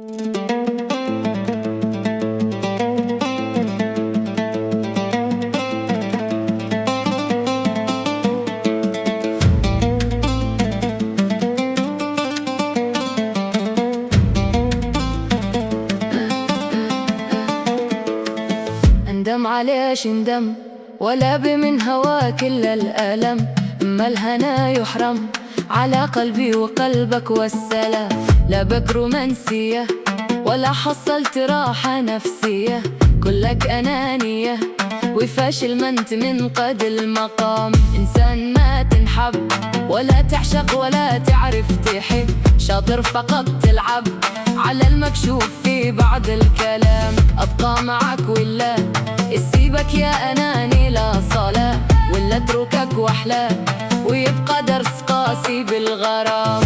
اندم عليش اندم ولا بي من هواك إلا الألم، أما الهنا يحرم على قلبي وقلبك والسلام. لا بك رومانسية ولا حصلت راحة نفسية، كلك أنانية وفاشل ما انت من قد المقام. إنسان ما تنحب ولا تعشق ولا تعرف تحب، شاطر فقط تلعب على المكشوف في بعض الكلام. أبقى معك ولا اسيبك يا أناني لا صلاة، ولا اتركك واحلى ويبقى درس قاسي بالغرام.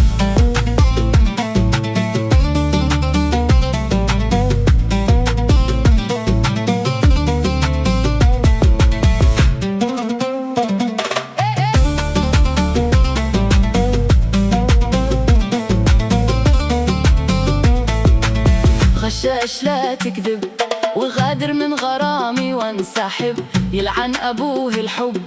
غشاش لا تكذب وغادر من غرامي وانسحب، يلعن أبوه الحب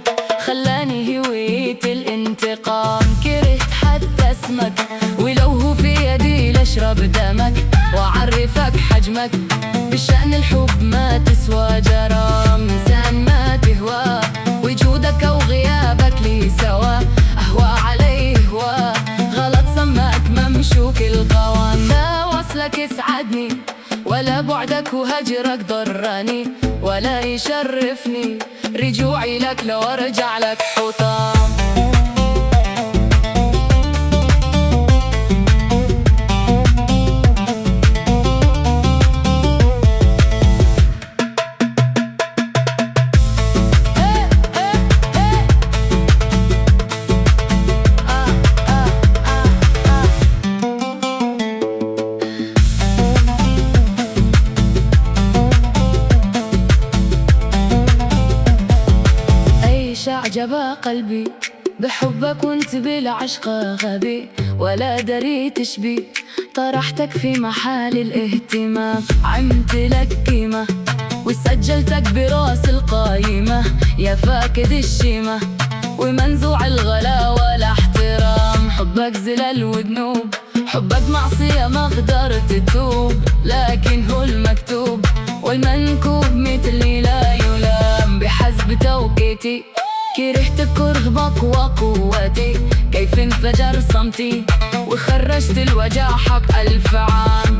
خلاني هويت الانتقام. كرهت حتى اسمك ولو هو في يدي لاشرب دمك، وأعرفك حجمك بشأن الحب ما تسوى جرام. إنسان ما تهوى وجودك وغيابك لي سوا، أهوى عليه هوا غلط سماك ممشوك القوام. لا وصلك يسعدني ولا بعدك وهجرك ضرني، ولا يشرفني رجوعي لك لو ارجع لك حطام. أعجب قلبي بحبك وانت بالعشق غبي، ولا دريت شبي طرحتك في محل الاهتمام. عمت لك قيمة وسجلتك براس القايمة، يا فاقد الشيمة ومنزوع الغلا والاحترام. حبك زلل وذنوب، حبك معصية ما قدرت تتوب، لكن هو المكتوب والمنكوب مثلي لا يلام. بحسب توقيتي كرهتك ورغبك وقوتي، كيف انفجر صمتي وخرجت الوجع حق 1000 عام.